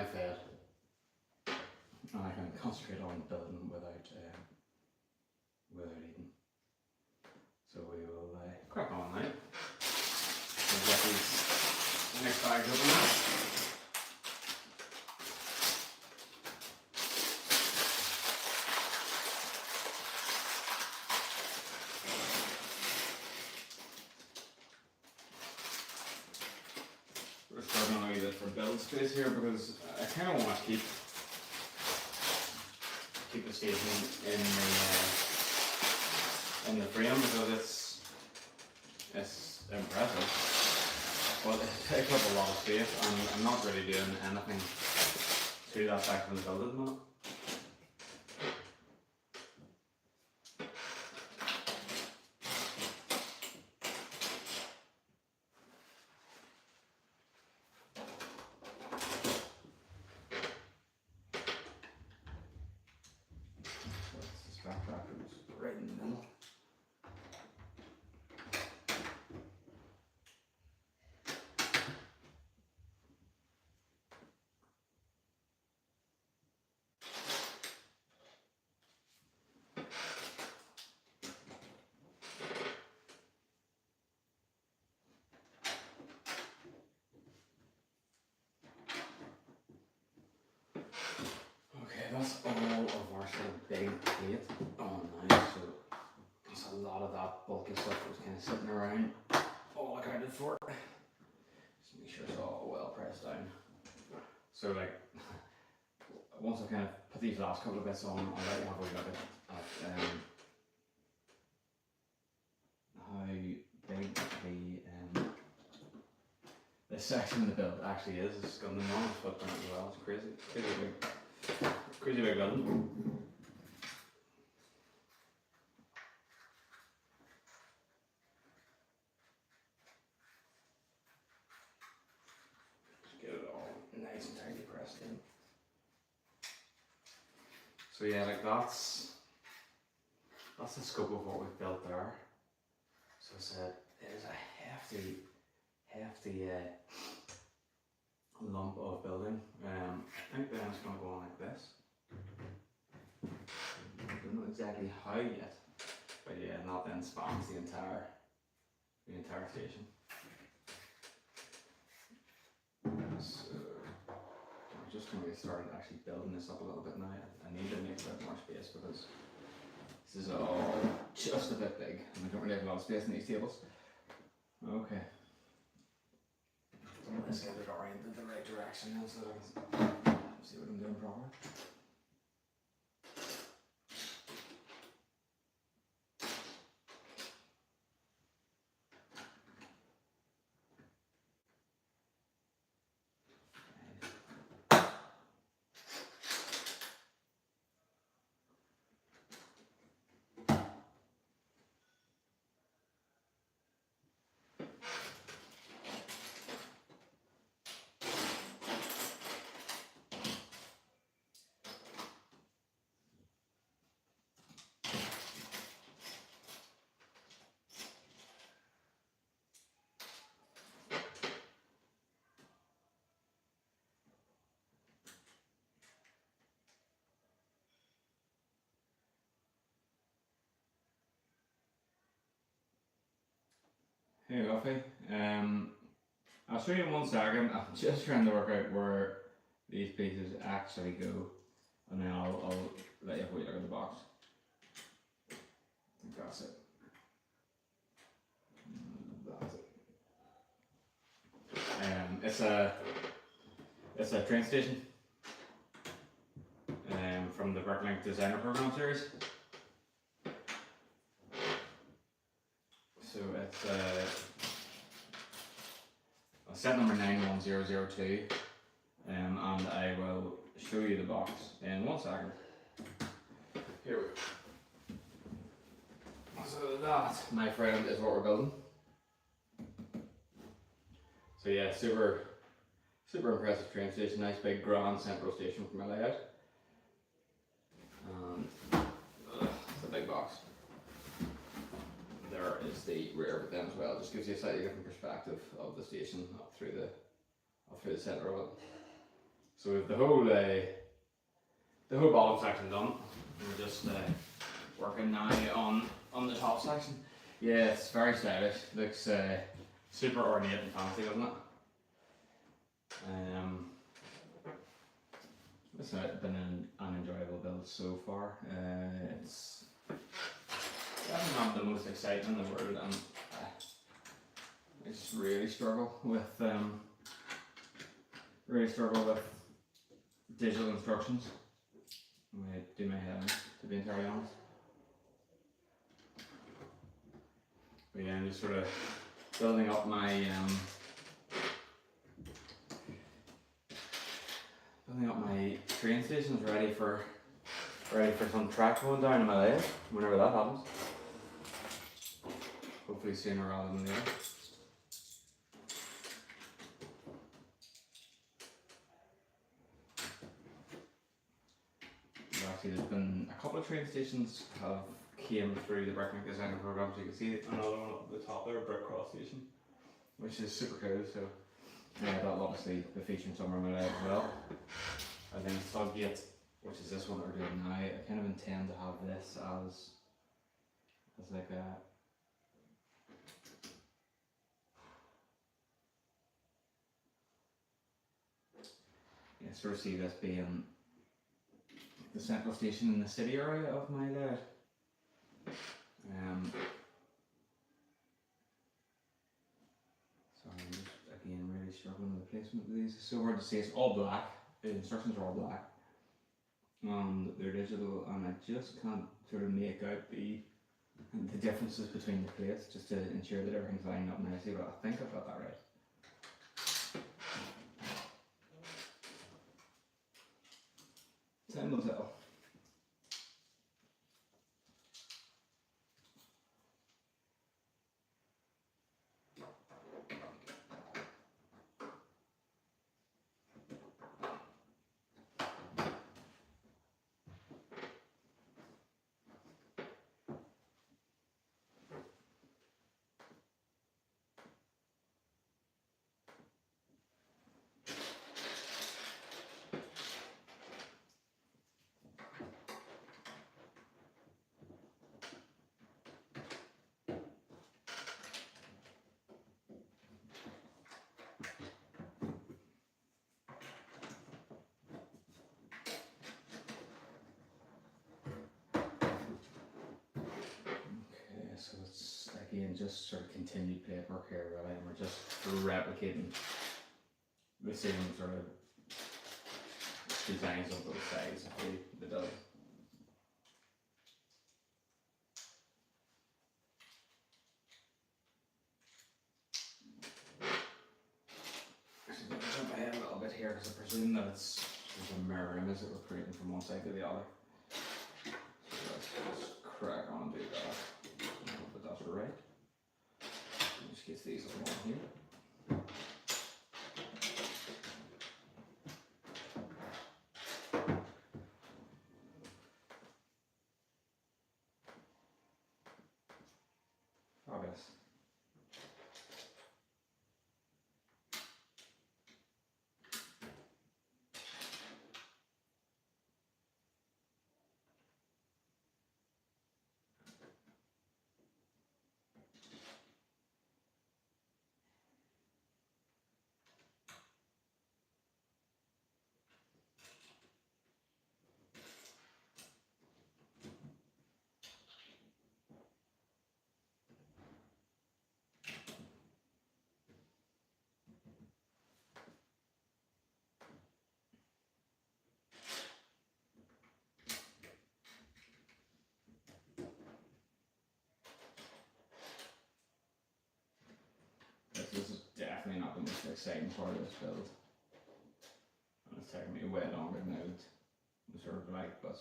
now fed, and I can concentrate on building without eating. So we will crack on now. We'll get these next bags open now. We're starting on a wee bit for build space here because I kind of want to keep the station in the frame because it's impressive, but it takes up a lot of space and I'm not really doing anything to that section of the build at the moment. Right in the middle. Okay, that's all of our sort of big plate on now, so there's a lot of that bulky stuff that was kind of sitting around, all accounted for. Just make sure it's all well pressed down. So like, once I kind of put these last couple of bits on, I'll let you have a wee look at how big this section of the build actually is. It's got an enormous footprint as well. It's crazy big building. Just get it all nice and tightly pressed in. So yeah, like that's the scope of what we've built there. So I said it is a hefty lump of building. I think then it's going to go on like this. I don't know exactly how yet, but yeah, and that then spans the entire station. So I'm just going to get started actually building this up a little bit now. I need to make a bit more space because this is all just a bit big and I don't really have a lot of space in these tables. Okay. Let's get it oriented the right direction now so that I can see what I'm doing properly. Hey Ruffy, I'll show you in 1 second. I'm just trying to work out where these pieces actually go, and then I'll let you have a wee look at the box. I think that's it. That's it. It's a train station from the Bricklink Designer Program series. So it's set number 91002, and I will show you the box in 1 second. Here we go. So that, my friend, is what we're building. So yeah, super impressive train station, nice big grand central station from my layout. It's a big box. There is the rear of it then as well. Just gives you a slightly different perspective of the station up through the centre of it. So we've the whole bottom section done. We're just working now on the top section. Yeah, it's very stylish. Looks super ornate and fancy, doesn't it? It's been an enjoyable build so far. It's definitely not the most exciting in the world, and I just really struggle with digital instructions. I'm gonna do my head in, to be entirely honest. But yeah, I'm just sort of building up my train stations ready for some track going down in my lathe whenever that happens. Hopefully sooner rather than later. Actually, there's been a couple of train stations have came through the Brickmaking Designer program, so you can see another one up at the top there, Brick Cross Station, which is super cool. So yeah, that'll obviously be featuring somewhere in my lathe as well. And then Sodgate, which is this one that we're doing now, I kind of intend to have this as like a sort of see this being the central station in the city area of my lathe. So I'm just again really struggling with the placement of these. It's so hard to see. It's all black. The instructions are all black. They're digital, and I just can't sort of make out the differences between the plates just to ensure that everything's lining up nicely. But I think I've got that right. Time will tell. So it's again just sort of continued plate work here, really, and we're just replicating the same sort of designs on both sides of the building. So I'm going to jump ahead a little bit here because I presume that there's a mirror image that we're creating from one side to the other. So let's just crack on and do that. I hope that that's right. Just get these along here. Fabulous. This is definitely not the most exciting part of this build. And it's taking me way longer than I would sort of like, but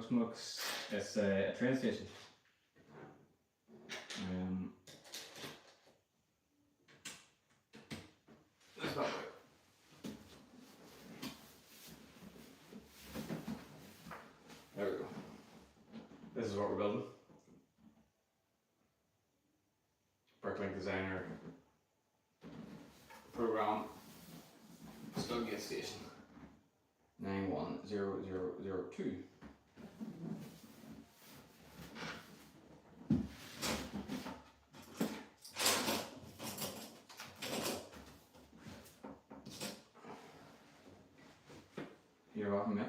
Smokes, it's a train station. That's about right. There we go. This this is what we're building. Bricklink Designer program, Studgate Station 91002. You're welcome, mate.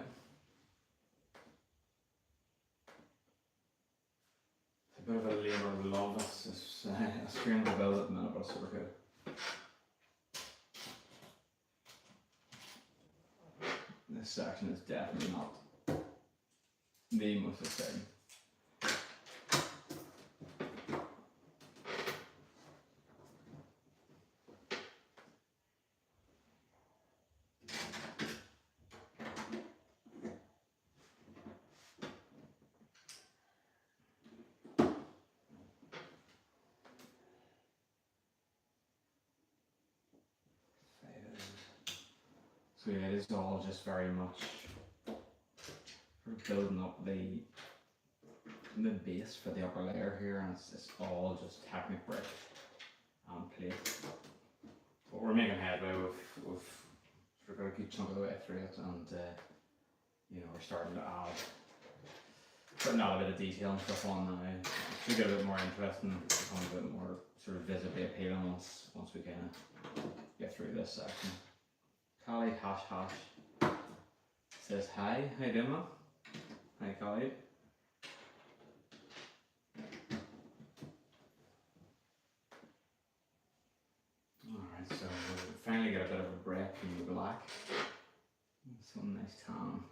It's a bit of a labour of love. It's a strain to build at the minute, but it's super good. This section is definitely not the most exciting. So yeah, it is all just very much building up the base for the upper layer here, and it's all just Technic brick and plate. But we're making headway with we've got a good chunk of the way through it, and you know, we're starting to add a bit of detail and stuff on now. It should get a bit more interesting, become a bit more sort of visibly appealing once we kind of get through this section. Callie ## says hi. How you doing, man? Hi, Callie. Alright, so we'll finally get a bit of a break from the black. Some nice tan.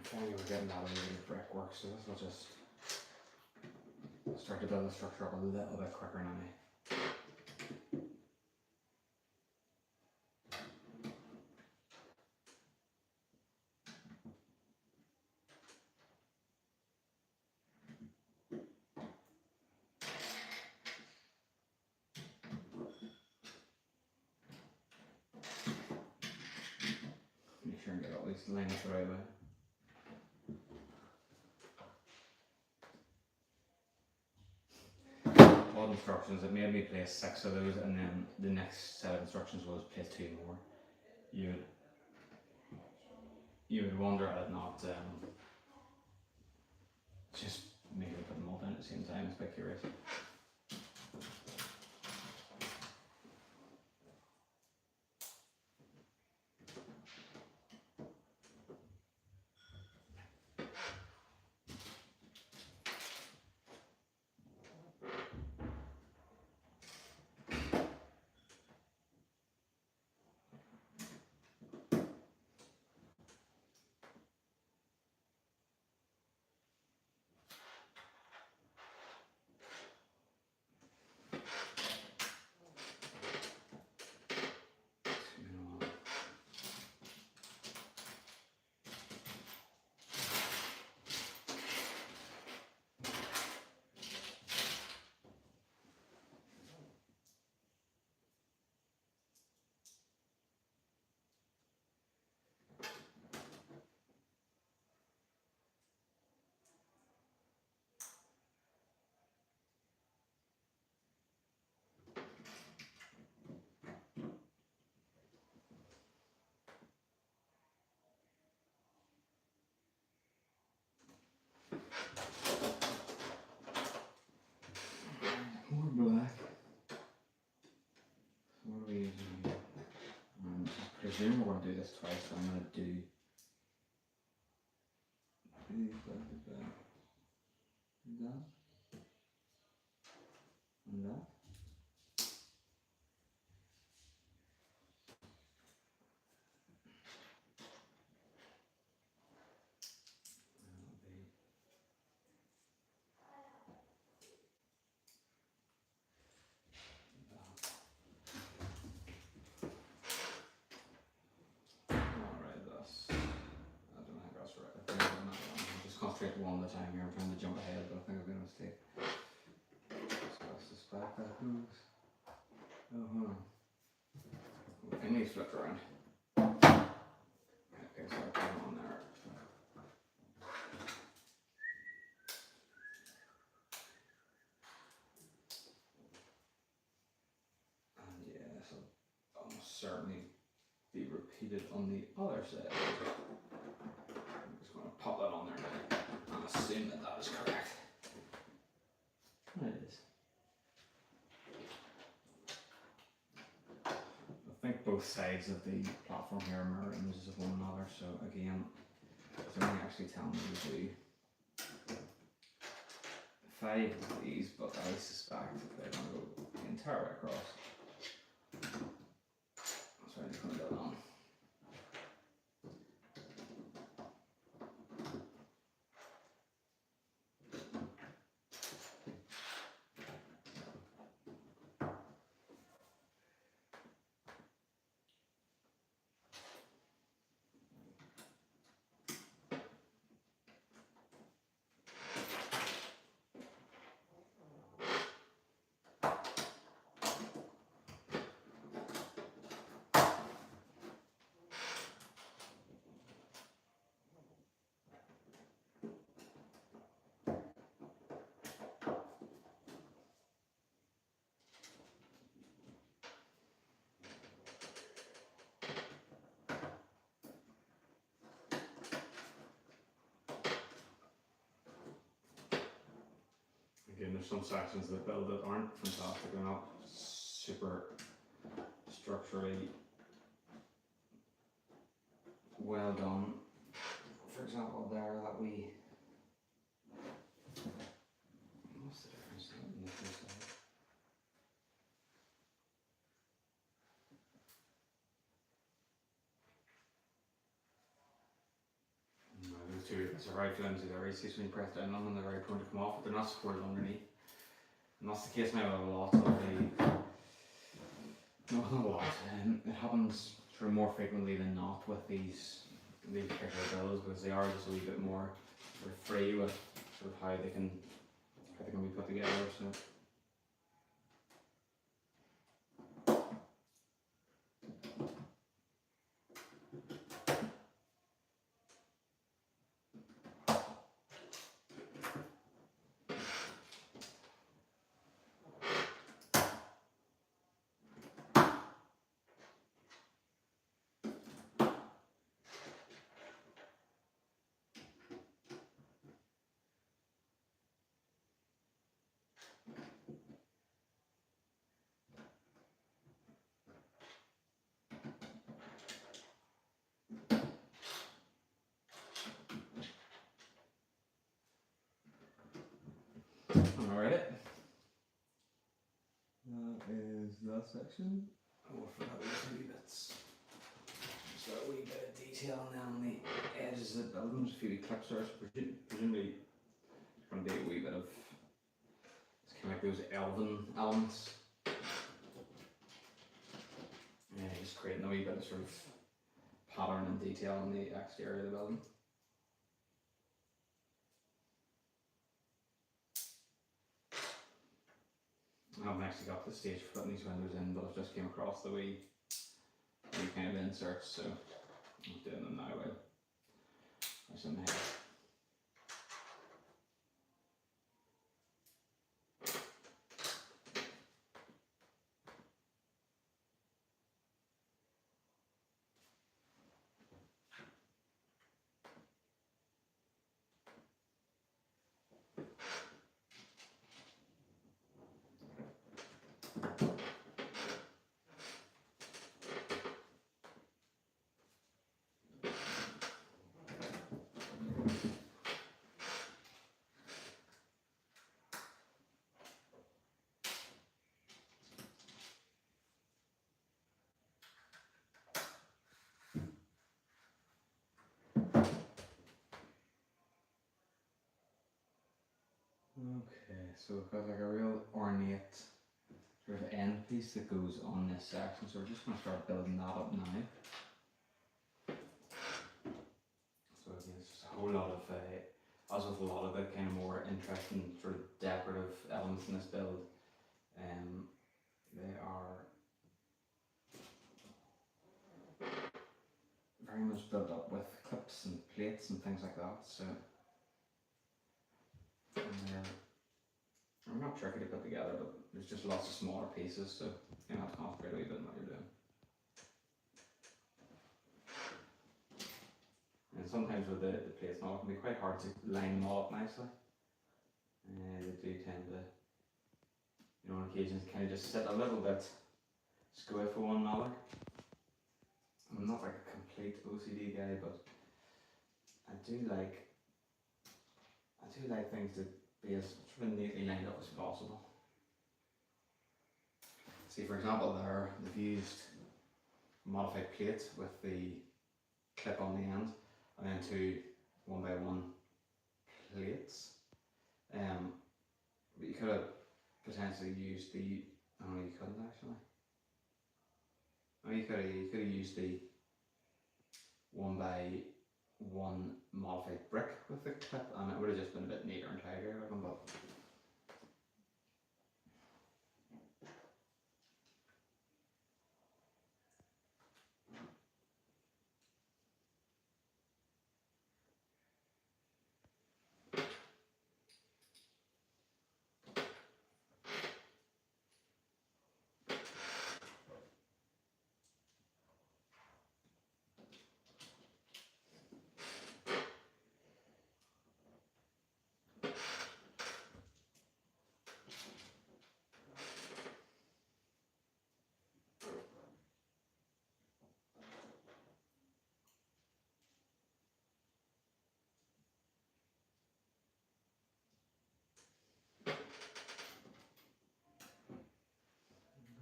Finally we're getting out of the brickwork, so this will just start to build the structure up a little bit quicker now. Make sure and get all these lined up the right way. All instructions, it made me place 6 of those, and then the next set of instructions was place 2 more. You would wonder at it not just maybe put them all down at the same time. It's a bit curious. presume we're going to do this twice, so I'm going to do that and that. Concentrate one at a time here. I'm trying to jump ahead, but I think I've made a mistake. So that's this back that moves. Oh, hold on. I need to flip around. Okay, so I put it on there. And yeah, this will almost certainly be repeated on the other side. I'm just going to pop that on there now and assume that that is correct. And it is. I think both sides of the platform here are mirror images of one another, so again, it's only actually telling me to do 5 of these, but I suspect they're going to go the entire way across. So I'm just going to go on. Again, there's some sections of the build that aren't fantastic, they're not super structurally well done. For example, there that we. What's the difference in the first side? No, those two bits are very flimsy, they're very easy when you press down on them, they're very prone to come off, but they're not supported underneath. And that's the case now with a lot of the. Not a lot. It happens sort of more frequently than not with these particular builds because they are just a wee bit more sort of free with sort of how they can be put together. So. Alright. That is that section. Oh, I forgot these wee bits. Just got a wee bit of detail now on the edges of the building, just a few clips there. Presumably, it's going to be a wee bit of. It's kind of like those elven elements. Yeah, just creating a wee bit of sort of pattern and detail on the exterior of the building. I haven't actually got to the stage for putting these windows in, but I've just came across the wee kind of inserts, so I'm doing them now while I some head. so we've got like a real ornate sort of end piece that goes on this section, so we're just going to start building that up now. So again, it's just a whole lot of, as with a lot of the kind of more interesting sort of decorative elements in this build, they are very much built up with clips and plates and things like that. So they're not tricky to put together, but there's just lots of smaller pieces, so you have to concentrate a wee bit on what you're doing. And sometimes with the plates and all, it can be quite hard to line them all up nicely. They do tend to, you know, on occasions kind of just sit a little bit square for one another. I'm not like a complete OCD guy, but I do like things to be as sort of neatly lined up as possible. See, for example, there they've used modified plates with the clip on the end, and then two 1x1 plates. But you could have potentially used the. Oh, you couldn't actually. Oh, you could have used the 1x1 modified brick with the clip, and it would have just been a bit neater and tidier looking, but.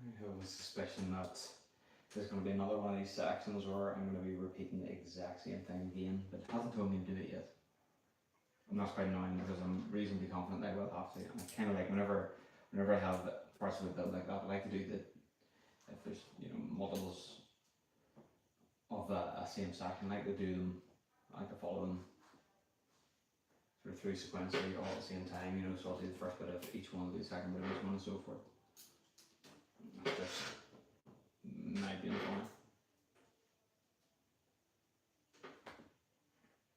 I have a suspicion that there's going to be another one of these sections where I'm going to be repeating the exact same thing again, but it hasn't told me to do it yet. And that's quite annoying because I'm reasonably confident I will have to. And I kind of like whenever I have parts of a build like that, I like to do if there's, you know, multiples of a same section, I like to do them, I like to follow them sort of through sequentially all at the same time, you know, so I'll do the first bit of each one, do the second bit of each one, and so forth. That's just my being funny.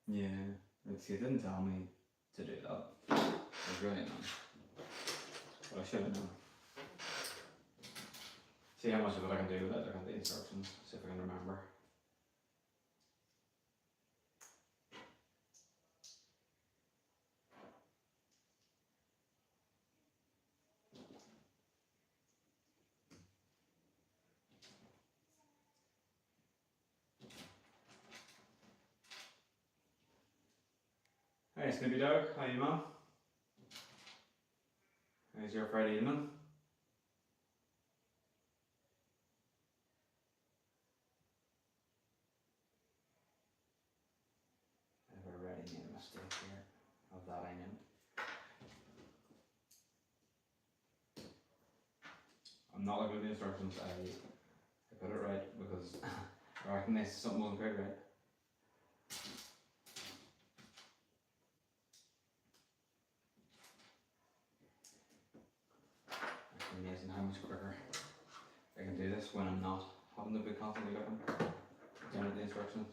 Yeah, see, it didn't tell me to do that. It was really annoying. But I should have known. See how much of it I can do without looking at the instructions, see if I can remember. Hey Snoopy Dog, how are you, man? How's your Friday evening? I've already made a mistake here, of that I know. I'm not looking at the instructions, I put it right because I recognised something wasn't quite right. It's amazing how much quicker I can do this when I'm not having to be constantly looking down at the instructions.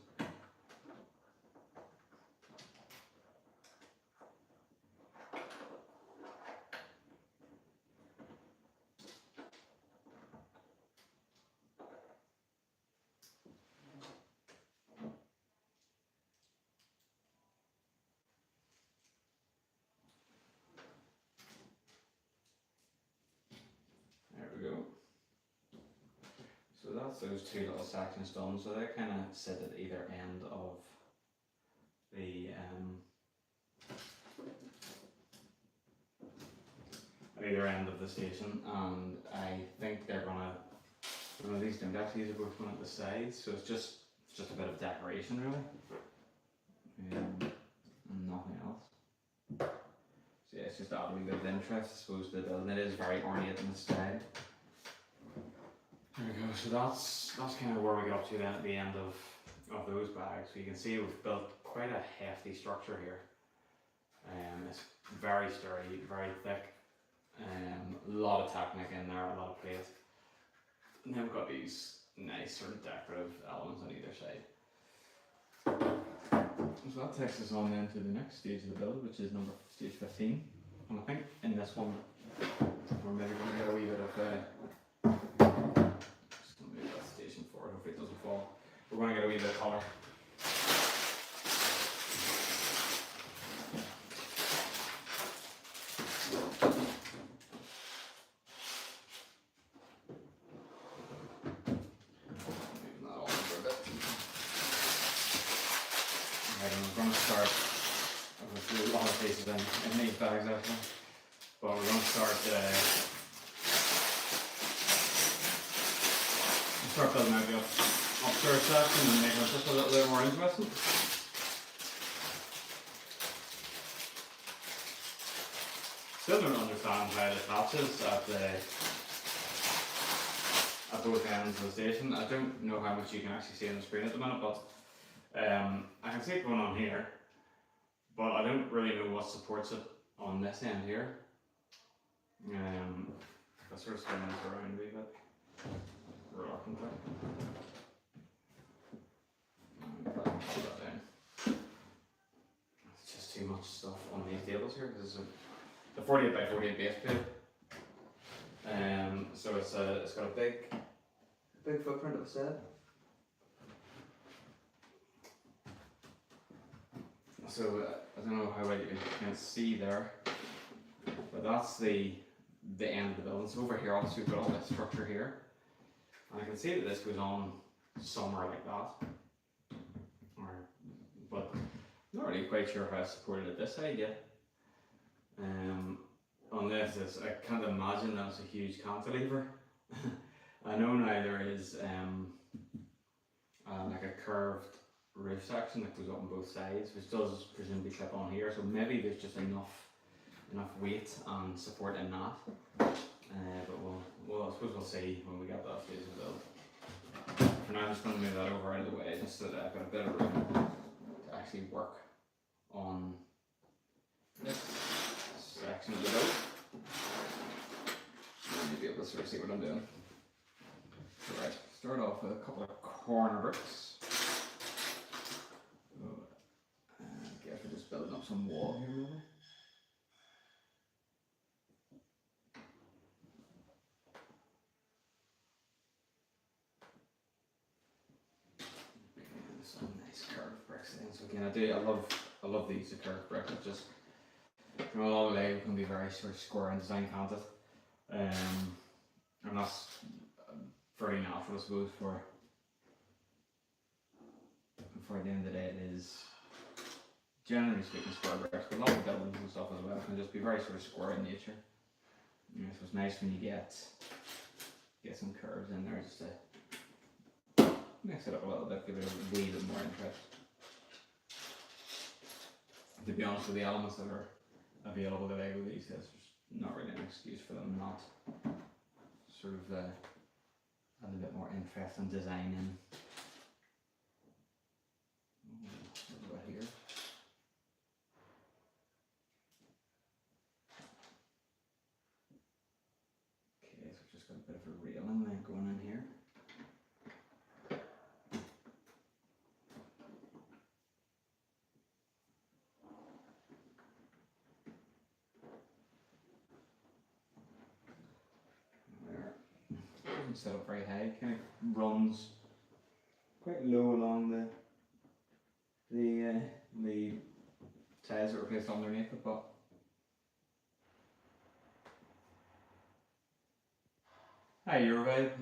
There we go. So that's those two little sections done. So they kind of sit at either end of the station, and I think they're gonna. Well, these don't actually. These are both going at the sides, so it's just a bit of decoration, really, and nothing else. So yeah, it's just add a wee bit of interest, I suppose, to the building. It is very ornate in the style. There we go. So that's kind of where we get up to then at the end of those bags. So you can see we've built quite a hefty structure here. It's very sturdy, very thick. A lot of Technic in there, a lot of plate. And then we've got these nice sort of decorative elements on either side. So that takes us on then to the next stage of the build, which is stage 15. And I think in this one, we're maybe going to get a wee bit of just going to move that station forward, hopefully it doesn't fall. We're going to get a wee bit of colour. In these bags actually, but we're going to start building out the upstairs section and making it just a little bit more interesting. Still don't understand how it attaches at both ends of the station. I don't know how much you can actually see on the screen at the minute, but I can see it going on here. But I don't really know what supports it on this end here. I sort of spin this around a wee bit reluctantly. It's just too much stuff on these tables here because it's the 48 by 48 base plate. So it's got a big footprint of a set. So I don't know how well you can see there, but that's the end of the building. So over here, obviously we've got all this structure here, and I can see that this goes on somewhere like that. But I'm not really quite sure how I supported it this side yet. On this, I can't imagine that's a huge cantilever. I know now there is like a curved roof section that goes up on both sides, which does presumably clip on here, so maybe there's just enough weight and support in that. But I suppose we'll see when we get that stage of the build. For now I'm just going to move that over out of the way just so that I've got a bit of room to actually work on this section of the build. And you'll be able to sort of see what I'm doing. Right, start off with a couple of corner bricks. Just building up some wall here maybe. Okay, some nice curved bricks in. So again, I love these curved bricks. It just, you know, along the way can be very sort of square and design canted. And that's very natural, I suppose, for the end of the day. It is, generally speaking, square bricks, but a lot of buildings and stuff as well can just be very sort of square in nature. You know, so it's nice when you get some curves in there just to mix it up a little bit, give it a wee bit more interest. To be honest, with the elements that are available to Lego these days, there's not really an excuse for them not sort of add a bit more interest and design in. What about here? Okay, so we've just got a bit of a railing then going in here. Set up very high, kind of runs quite low along the tiles that were placed underneath it, but hi, you're right.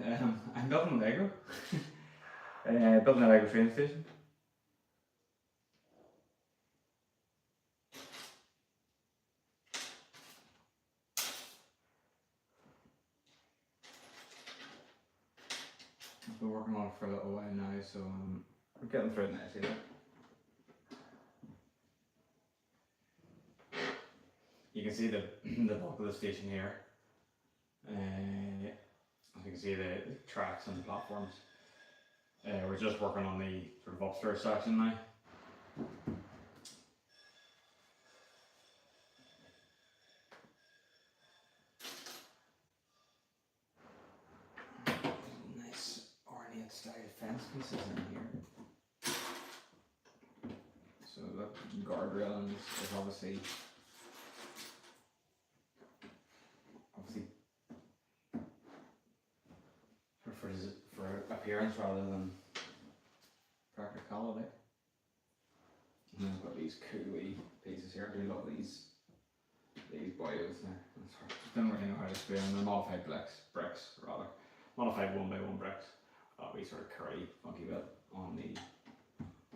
I'm building Lego. Building a Lego train station. I've been working on it for a little while now, so we're getting through it nicely. You you can see the the bulk of the station here. As you can see the tracks and the platforms. We're just working on the sort of upstairs section now. Nice ornate style fence pieces in here. So the guardrail is obviously for appearance rather than practicality. And then I've got these cool wee pieces here. I do love these boyos there. I don't really know how to explain them. They're modified bricks rather. Modified 1x1 bricks. That wee sort of curly funky bit on the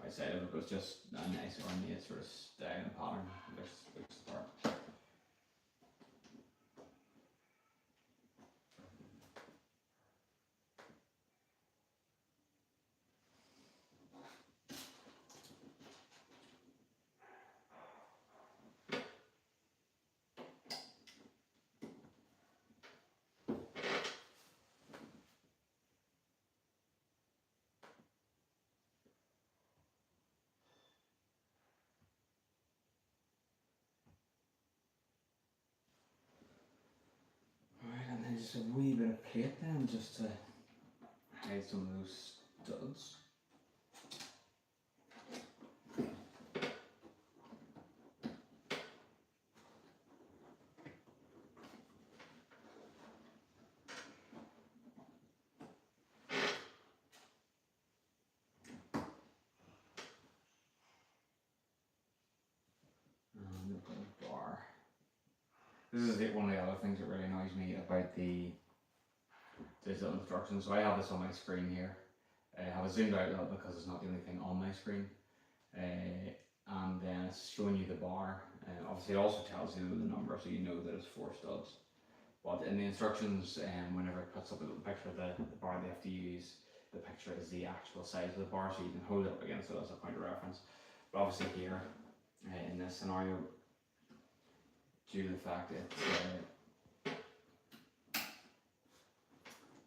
right side of it, but it's just a nice ornate sort of style and pattern. Looks smart. Just a wee bit of plate then, just to hide some of those studs. And the bar. This is one of the other things that really annoys me about the digital instructions. So I have this on my screen here. I have it zoomed out a little because it's not the only thing on my screen. And then it's showing you the bar. Obviously it also tells you the number so you know that it's 4 studs. But in the instructions, whenever it puts up a little picture of the bar, they have to use the picture as the actual size of the bar so you can hold it up against it as a point of reference. But obviously here, in this scenario, due to the fact that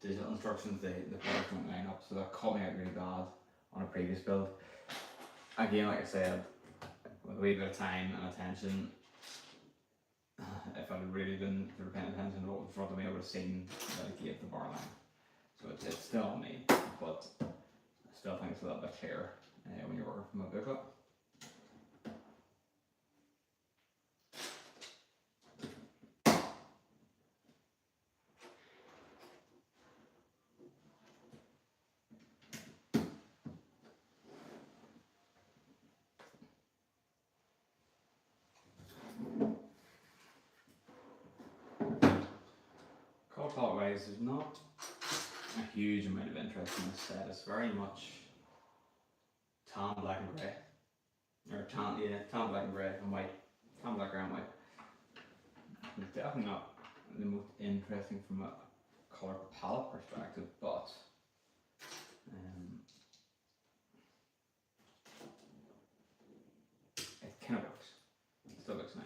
digital instructions, the bars don't line up, so that caught me out really bad on a previous build. Again, like I said, with a wee bit of time and attention, if I'd really been paying attention to what was in front of me, I would have seen that I gave the bar line. So it's still on me, but I still think it's a little bit clearer when you're working from a booklet. Clockwise, there's not a huge amount of interest in this set. It's very much tan, black and grey. Or tan, black and grey and white. Tan, black, grey and white. It's definitely not the most interesting from a colour palette perspective, but it kind of works. It still looks nice.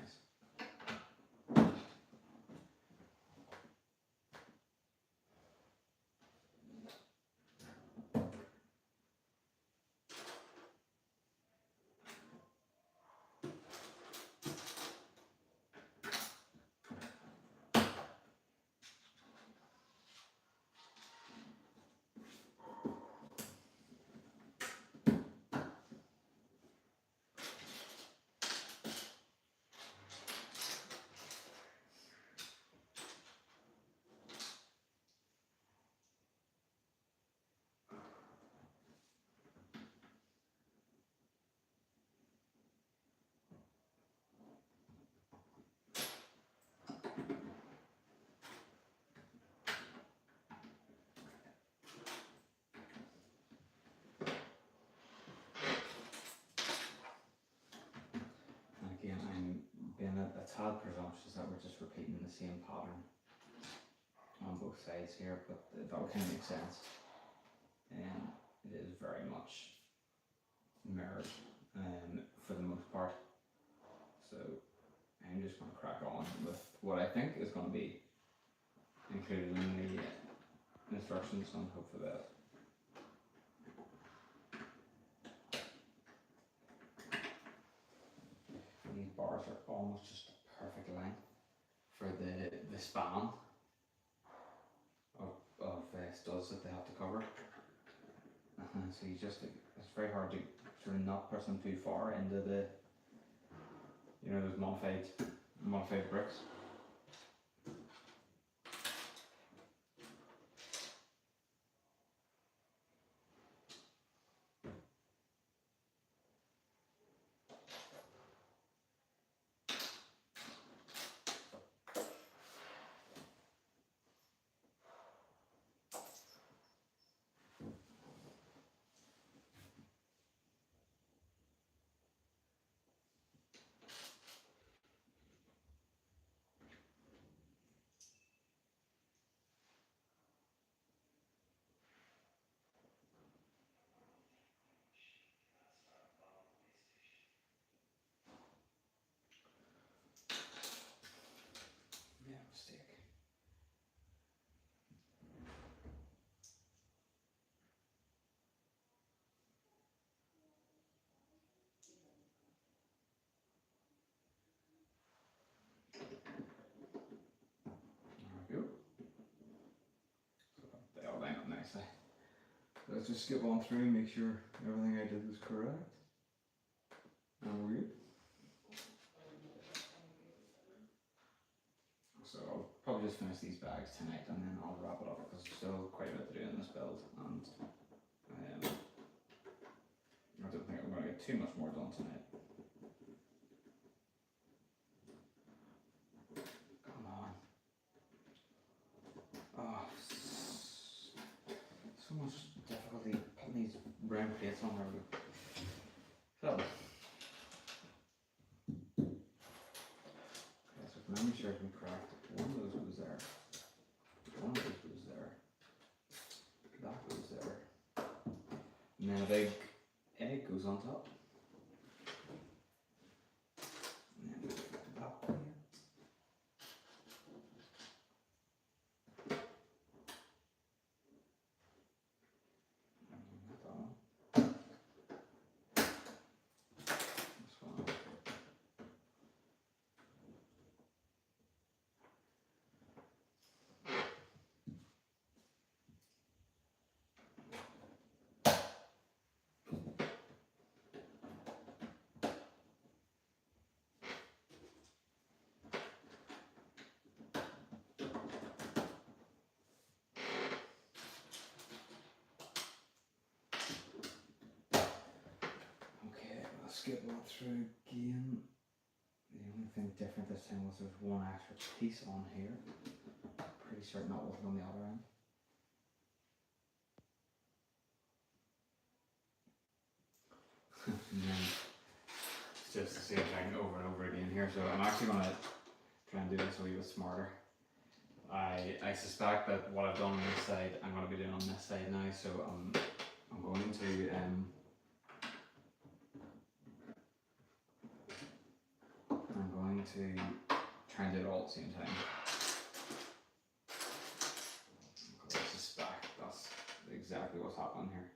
Again, I'm being a tad presumptuous that we're just repeating the same pattern on both sides here, but that would kind of make sense. And it is very much mirrored for the most part. So I'm just going to crack on with what I think is going to be included in the instructions on Hope for Bed. These bars are almost just the perfect length for the span of studs that they have to cover. So you just, it's very hard to sort of not push them too far into the, you know, those modified bricks. Yeah, mistake. There we go. So they all line up nicely. Let's just skip on through and make sure everything I did was correct. And we're good. So I'll probably just finish these bags tonight and then I'll wrap it up because there's still quite a bit to do in this build, and I don't think I'm going to get too much more done tonight. Come on. Oh, so much difficulty putting these round plates on there. So, okay, so if memory serves me correct, one of those goes there, one of those goes there, that goes there, and then a big egg goes on top. And then that one here. Skip that through again. The only thing different this time was there's one extra piece on here. Pretty certain that wasn't on the other end. And then it's just the same thing over and over again here. So I'm actually going to try and do this a wee bit smarter. I suspect that what I've done on this side, I'm going to be doing on this side now. So I'm going to try and do it all at the same time. Because I suspect that's exactly what's happening here.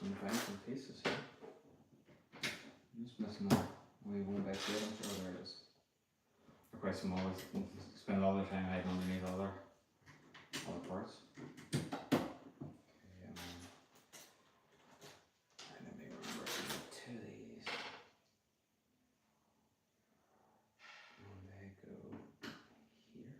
I'm find some pieces here. I'm just missing Only one big plate, I'm sure there is. They're quite small. They spend all their time hiding underneath other parts. Let me remember to do two of these. And they go here.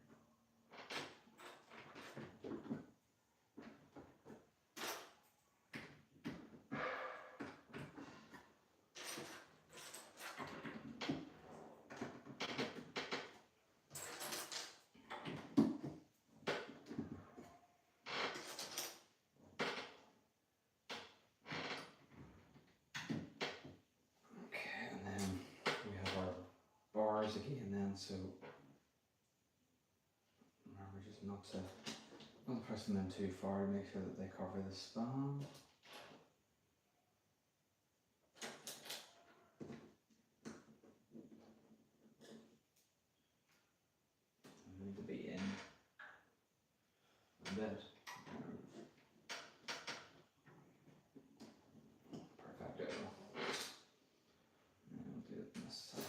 Okay, and then we have our bars again then, so remember just not to press them in too far to make sure that they cover the span. They need to be in a bit. Perfecto. And we'll do it on this side.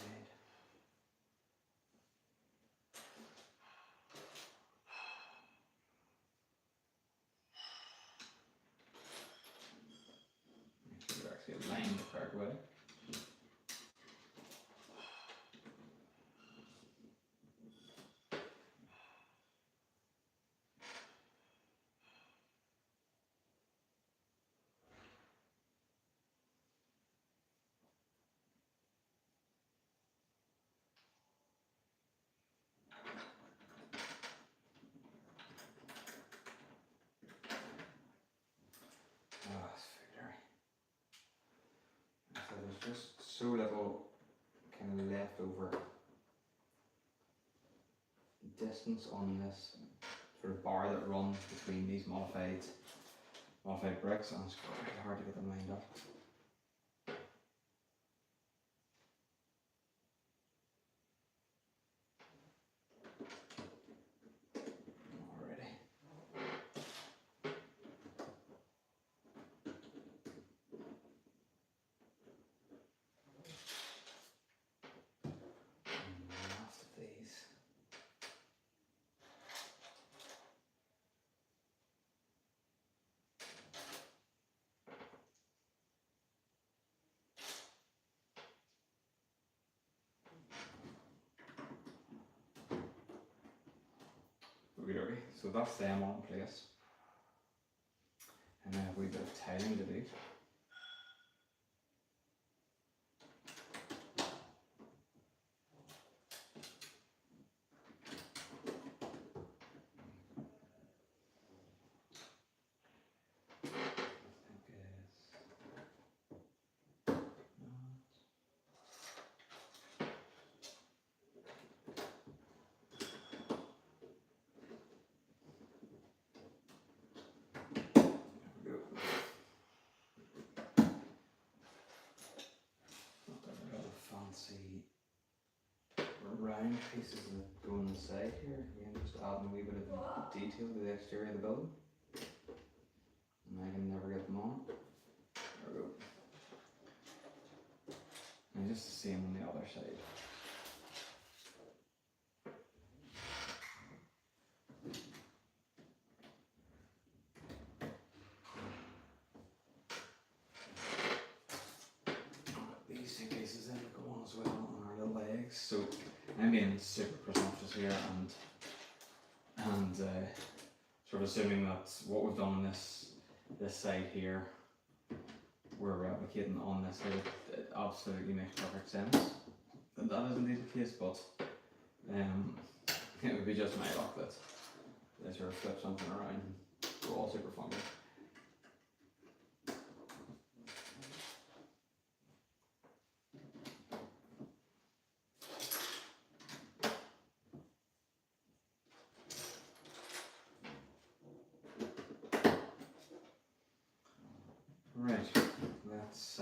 Make sure they're actually aligned the correct way. Oh, it's victory. So there's just so little kind of leftover distance on this sort of bar that runs between these modified bricks, and it's quite hard to get them lined up. Alrighty. And last of these. Okay, so that's them all in place. And then a wee bit of tiling to do. Fancy round pieces that go on the side here. Again, just adding a wee bit of detail to the exterior of the building. And I can never get them on. There we go. And just the same on the other side. These two pieces then go on as well on our little legs. So I'm being super presumptuous here and sort of assuming that what we've done on this side here, we're replicating on this side. It absolutely makes perfect sense. That is indeed the case, but it would be just my luck that they sort of flip something around and go all super funky. Right, let's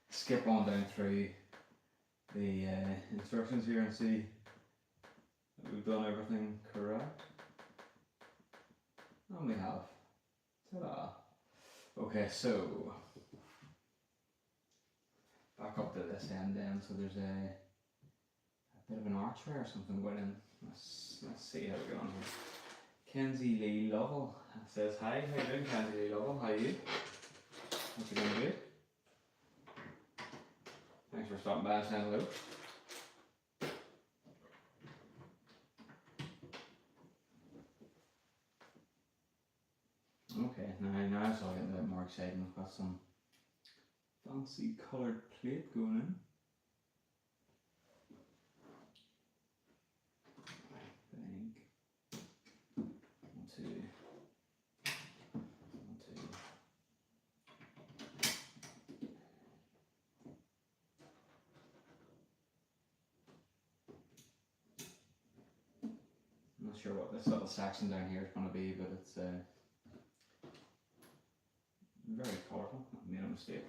skip on down through the instructions here and see that we've done everything correct. And we have. Ta-da! Okay, so back up to this end then, so there's a bit of an archway or something going in. Let's see how we get on here. Kenzie Lee Lovell says hi. How you doing, Kenzie Lee Lovell? How are you? Hope you're doing good. Thanks for stopping by and saying hello. Okay, now it's all getting a bit more exciting. We've got some fancy coloured plate going in. I think 1, 2, 1, 2. I'm not sure what this little section down here is going to be, but it's very colourful. I made a mistake.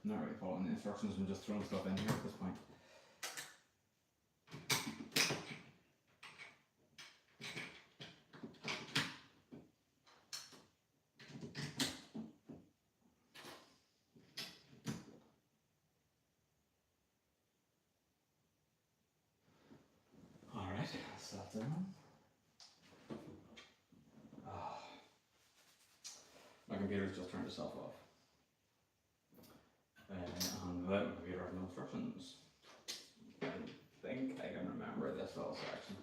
I'm not really following the instructions, I'm just throwing stuff in here at this point. Alright, that's that done. Oh. My computer's just turned itself off. And without my computer, I have no instructions. I think I can remember this little section.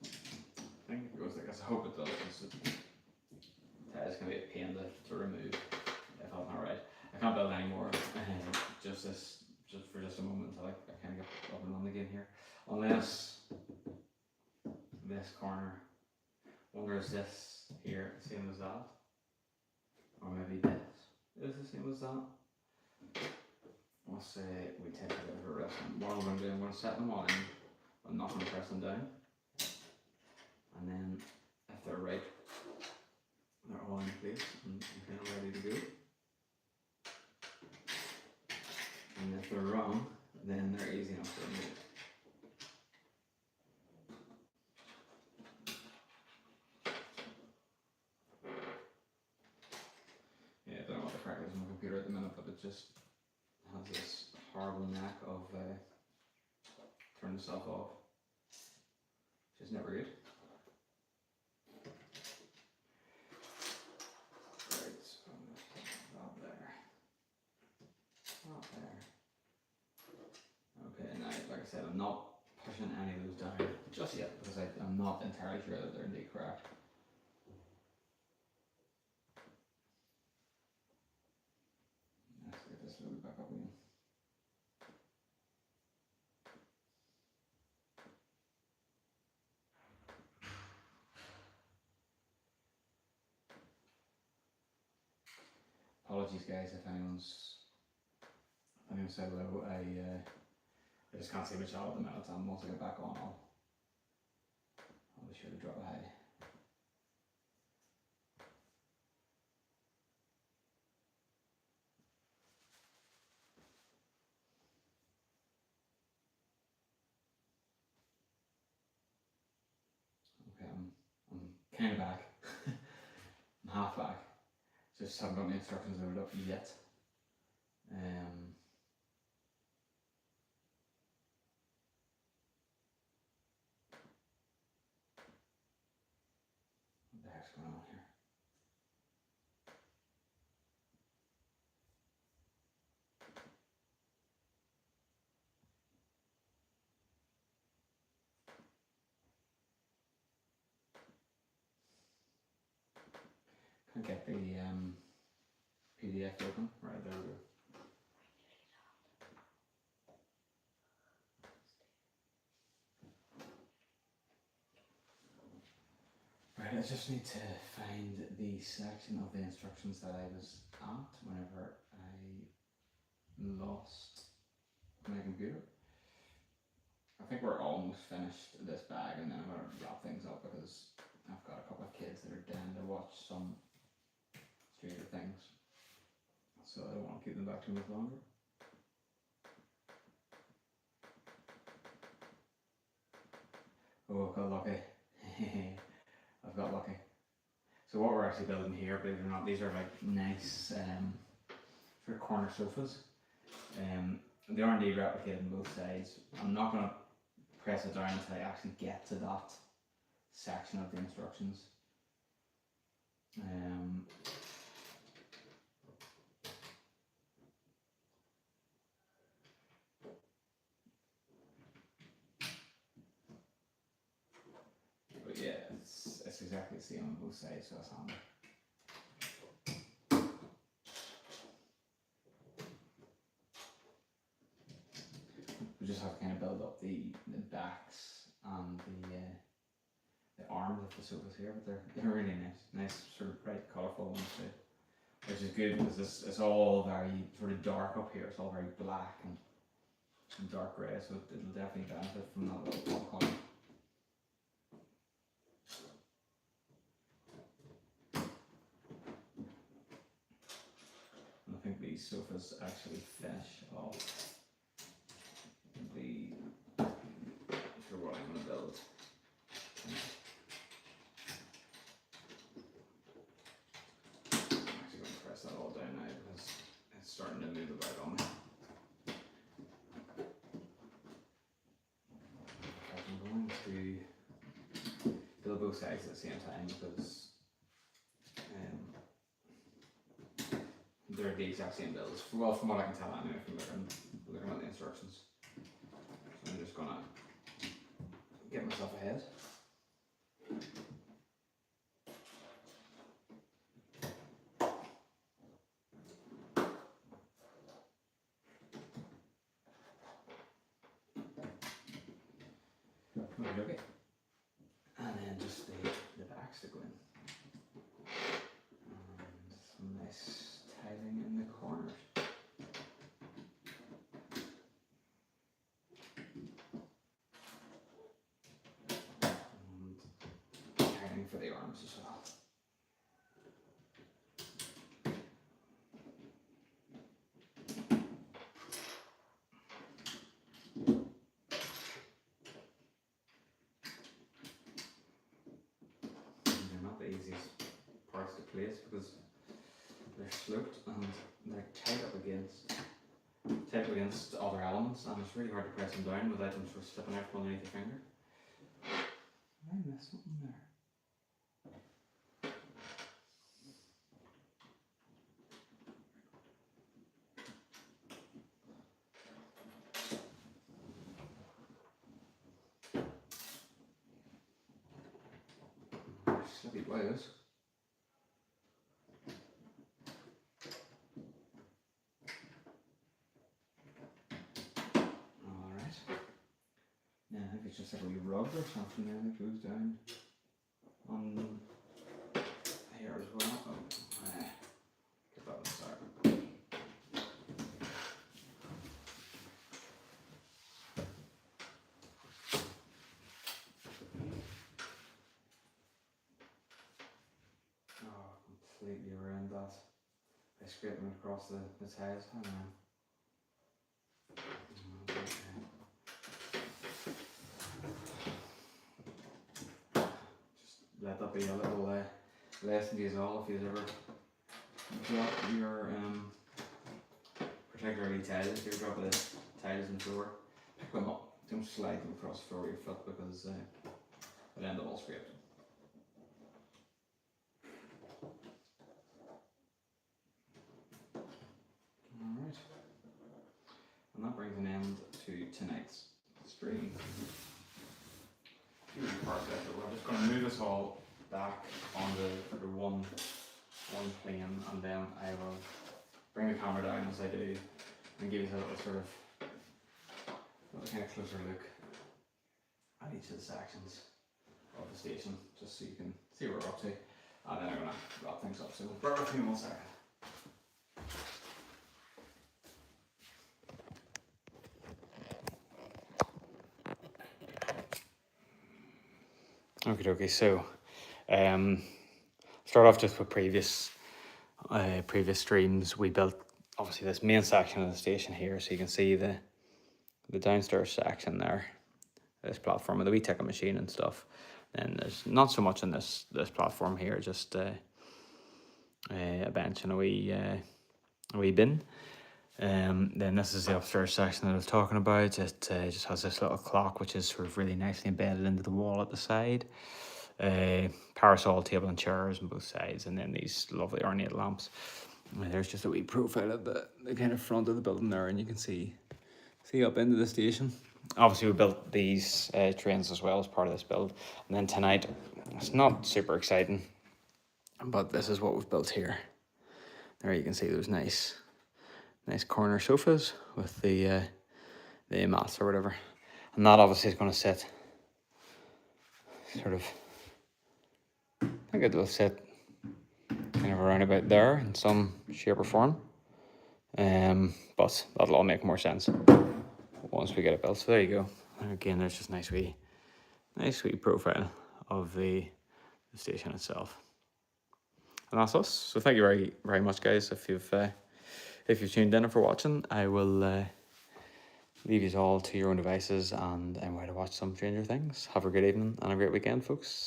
I think it goes like this. I hope it does. It's going to be a pain to remove if I'm not right. I can't build anymore. Just for just a moment until I kind of get up and running again here. Unless this corner, wonder is this here the same as that? Or maybe this is the same as that? We'll say we take a bit of a rest. What I'm going to do, I'm going to set them all in. I'm not going to press them down. And then if they're right, they're all in place and kind of ready to go. And if they're wrong, then they're easy enough to remove. Yeah, I don't know what the crack is on my computer at the minute, but it just has this horrible knack of turning itself off, which is never good. Right, so I'm going to put that there. Not there. Okay, now, like I said, I'm not pushing any of those down just yet because I'm not entirely sure that they're indeed correct. Let's get this loaded back up again. Apologies, guys, if anyone's said hello. I just can't see my channel at the minute. And once I get back on, I'll be sure to drop a hi. Okay, I'm kind of back. I'm half back. Just haven't got my instructions loaded up yet. What the heck's going on here? Can't get the PDF open. Right, there we go. Right, I just need to find the section of the instructions that I was at whenever I lost my computer. I think we're almost finished this bag and then I'm going to wrap things up because I've got a couple of kids that are down to watch some Stranger Things. So I don't want to keep them back too much longer. Oh, got lucky. got lucky. So what we're actually building here, believe it or not, these are like nice sort of corner sofas. They are indeed replicated on both sides. I'm not going to press it down until I actually get to that section of the instructions. But yeah, it's exactly the same on both sides, so that's handy. We just have to kind of build up the backs and the arms of the sofas here, but they're really nice sort of bright, colourful ones too, which is good because it's all very sort of dark up here. It's all very black and dark grey, so it'll definitely benefit from that little pop colour. And I think these sofas actually finish off the for what I'm going to build. I'm actually going to press that all down now because it's starting to move about on me. I'm going to build both sides at the same time because they're the exact same builds. Well, from what I can tell anyway, from looking at the instructions. So I'm just going to get myself ahead. Okay. And then just the backs to go in. And some nice tiling in the corners. And tiling for the arms as well. Easiest parts to place because they're sloped and they're tight up against other elements, and it's really hard to press them down without them sort of slipping out from underneath your finger. Did I miss something there? Slippy wires. Yeah, I think it's just like a wee rug or something there that goes down on here as well. Oh, get that one started. Oh, completely around that. I scraped them across the tiles. Hang on. Let that be a little lesson to you all if you've ever dropped your particularly tiles, if you're dropping the tiles on the floor, pick them up. Don't slide them across the floor with your foot because they'll end up all scraped. Alright. And that brings an end to tonight's stream. We're just going to move us all back on the one plane, and then I will bring the camera down as I do and give you a little kind of closer look at each of the sections of the station, just so you can see what we're up to, and then I'm going to wrap things up. So bear with me 1 second. Okay, so start off just with previous streams. We built obviously this main section of the station here, so you can see the downstairs section there, this platform with the wee ticket machine and stuff. Then there's not so much on this platform here, just a bench and a wee bin. Then this is the upstairs section that I was talking about. It just has this little clock, which is sort of really nicely embedded into the wall at the side. Parasol table and chairs on both sides, and then these lovely ornate lamps. And there's just a wee profile of the kind of front of the building there, and you can see up into the station. Obviously, we built these trains as well as part of this build. And then tonight, it's not super exciting, but this is what we've built here. There you can see those nice corner sofas with the mats or whatever. And that obviously is going to sit sort of, I think it'll sit kind of around about there in some shape or form. But that'll all make more sense once we get it built. So there you go. And again, there's just nice wee profile of the station itself. And that's us. So thank you very, very much, guys. If you've tuned in and for watching, I will leave you all to your own devices and way to watch some Stranger Things. Have a great evening and a great weekend, folks.